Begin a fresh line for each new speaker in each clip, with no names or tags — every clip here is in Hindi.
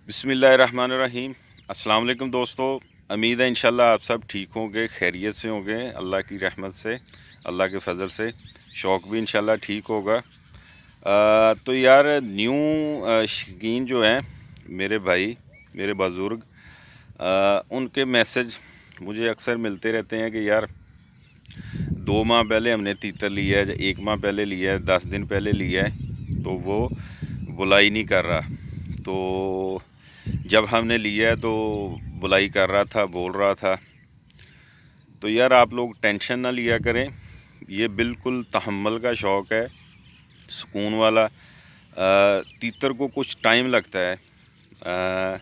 बिस्मिल्लाहिर्रहमानिर्रहीम। अस्सलाम वालेकुम दोस्तों। उम्मीद है इंशाल्लाह आप सब ठीक होंगे, खैरियत से होंगे। अल्लाह की रहमत से, अल्लाह के फजल से शौक़ भी इंशाल्लाह ठीक होगा। तो यार न्यू शकीन जो हैं मेरे भाई, मेरे बुज़ुर्ग, उनके मैसेज मुझे अक्सर मिलते रहते हैं कि यार 2 माह पहले हमने तीतर लिया है, 1 माह पहले लिया है, 10 दिन पहले लिया है, तो वो बुलाई नहीं कर रहा। तो जब हमने लिया है तो बुलाई कर रहा था, बोल रहा था। तो यार आप लोग टेंशन ना लिया करें, ये बिल्कुल तहम्मुल का शौक़ है, सुकून वाला। तीतर को कुछ टाइम लगता है।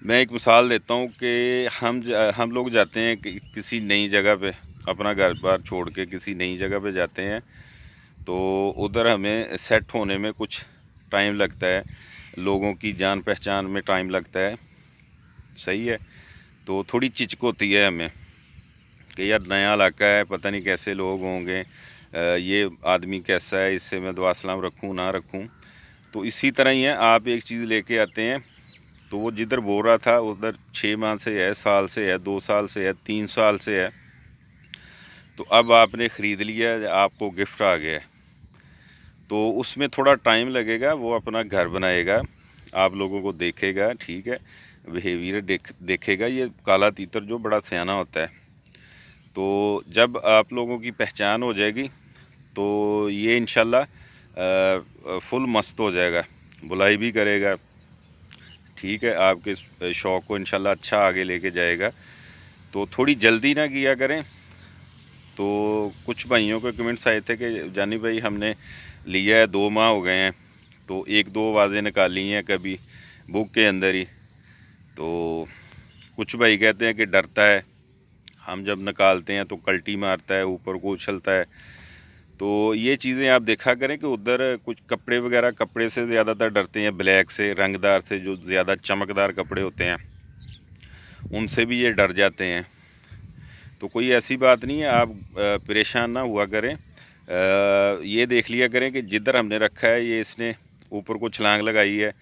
मैं एक मिसाल देता हूँ कि हम लोग जाते हैं किसी नई जगह पे, अपना घर बार छोड़ के किसी नई जगह पे जाते हैं, तो उधर हमें सेट होने में कुछ टाइम लगता है, लोगों की जान पहचान में टाइम लगता है, सही है। तो थोड़ी चिचक होती है हमें कि यार नया इलाका है, पता नहीं कैसे लोग होंगे, ये आदमी कैसा है, इससे मैं दुआ सलाम रखूँ ना रखूँ। तो इसी तरह ही है, आप एक चीज़ लेके आते हैं तो वो जिधर बोल रहा था उधर 6 माह से है, साल से है, 2 साल से है, 3 साल से है। तो अब आपने ख़रीद लिया, आपको गिफ्ट आ गया है, तो उसमें थोड़ा टाइम लगेगा। वो अपना घर बनाएगा, आप लोगों को देखेगा, ठीक है, बिहेवियर देखेगा। ये काला तीतर जो बड़ा सयाना होता है, तो जब आप लोगों की पहचान हो जाएगी तो ये इंशाल्लाह फुल मस्त हो जाएगा, बुलाई भी करेगा, ठीक है, आपके शौक़ को इंशाल्लाह अच्छा आगे लेके जाएगा। तो थोड़ी जल्दी ना किया करें। तो कुछ भाइयों के कमेंट्स आए थे कि जानी भाई हमने लिया है 2 माह हो गए हैं, तो 1-2 आवाज़ें निकाली हैं कभी बुक के अंदर ही। तो कुछ भाई कहते हैं कि डरता है, हम जब निकालते हैं तो कल्टी मारता है, ऊपर को उछलता है। तो ये चीज़ें आप देखा करें कि उधर कुछ कपड़े वगैरह, कपड़े से ज़्यादातर डरते हैं, ब्लैक से, रंगदार से, जो ज़्यादा चमकदार कपड़े होते हैं उनसे भी ये डर जाते हैं। तो कोई ऐसी बात नहीं है, आप परेशान ना हुआ करें। ये देख लिया करें कि जिधर हमने रखा है ये इसने ऊपर को छलांग लगाई है,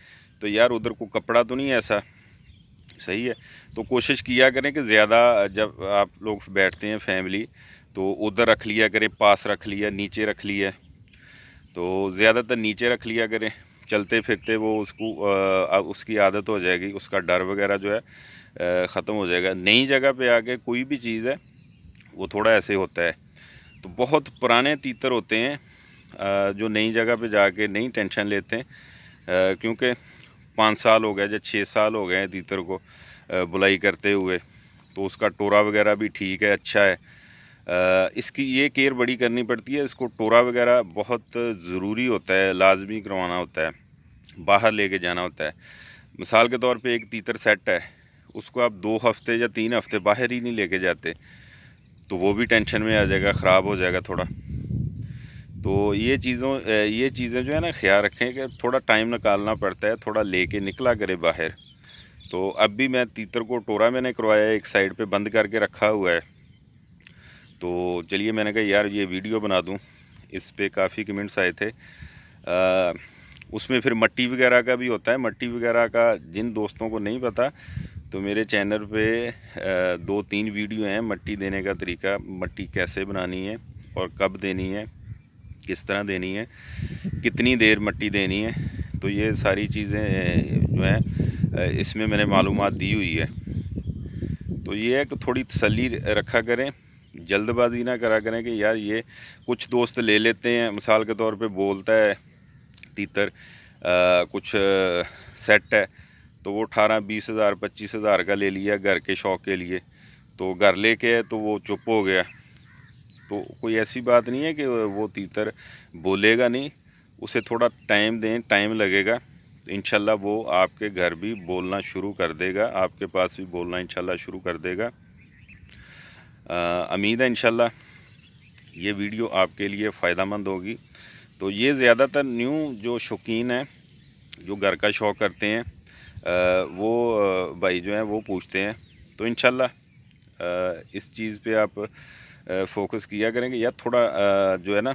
तो यार उधर को कपड़ा तो नहीं ऐसा, सही है। तो कोशिश किया करें कि ज़्यादा जब आप लोग बैठते हैं फैमिली, तो उधर रख लिया करें, पास रख लिया, नीचे रख लिया, तो ज़्यादातर नीचे रख लिया करें। चलते फिरते वो उसकी आदत हो जाएगी, उसका डर वगैरह जो है ख़त्म हो जाएगा। नई जगह पे आके कोई भी चीज़ है वो थोड़ा ऐसे होता है। तो बहुत पुराने तीतर होते हैं जो नई जगह पे जाके नहीं टेंशन लेते हैं, क्योंकि 5 साल हो गए या 6 साल हो गए हैं तीतर को बुलाई करते हुए, तो उसका टोरा वगैरह भी ठीक है, अच्छा है। इसकी ये केयर बड़ी करनी पड़ती है, इसको टोरा वगैरह बहुत ज़रूरी होता है, लाजमी करवाना होता है, बाहर लेके जाना होता है। मिसाल के तौर पे एक तीतर सेट है, उसको आप 2 हफ्ते या 3 हफ्ते बाहर ही नहीं लेके जाते, तो वो भी टेंशन में आ जाएगा, ख़राब हो जाएगा थोड़ा। तो ये चीज़ें जो है ना ख्याल रखें कि थोड़ा टाइम निकालना पड़ता है, थोड़ा लेके निकला करे बाहर। तो अब भी मैं तीतर को टोरा मैंने करवाया है, एक साइड पे बंद करके रखा हुआ है। तो चलिए मैंने कहा यार ये वीडियो बना दूं, इस पे काफ़ी कमेंट्स आए थे। उसमें फिर मट्टी वगैरह का भी होता है। मट्टी वगैरह का जिन दोस्तों को नहीं पता, तो मेरे चैनल पे 2-3 वीडियो हैं मट्टी देने का तरीका, मट्टी कैसे बनानी है और कब देनी है, किस तरह देनी है, कितनी देर मट्टी देनी है। तो ये सारी चीज़ें जो हैं इसमें मैंने मालूमात दी हुई है। तो ये है कि थोड़ी तसल्ली रखा करें, जल्दबाजी ना करा करें कि यार ये कुछ दोस्त ले लेते हैं, मिसाल के तौर पे बोलता है तीतर कुछ सेट है, तो वो 18-20 हज़ार 25 हज़ार का ले लिया घर के शौक़ के लिए, तो घर लेके तो वो चुप हो गया। तो कोई ऐसी बात नहीं है कि वो तीतर बोलेगा नहीं, उसे थोड़ा टाइम दें, टाइम लगेगा, तो इंशाल्लाह वो आपके घर भी बोलना शुरू कर देगा, आपके पास भी बोलना इंशाल्लाह शुरू कर देगा। उम्मीद है इंशाल्लाह ये वीडियो आपके लिए फ़ायदेमंद होगी। तो ये ज़्यादातर न्यू जो शौकीन हैं, जो घर का शौक़ करते हैं, वो भाई जो हैं वो पूछते हैं। तो इंशाल्लाह इस चीज़ पे आप फ़ोकस किया करेंगे, या थोड़ा जो है ना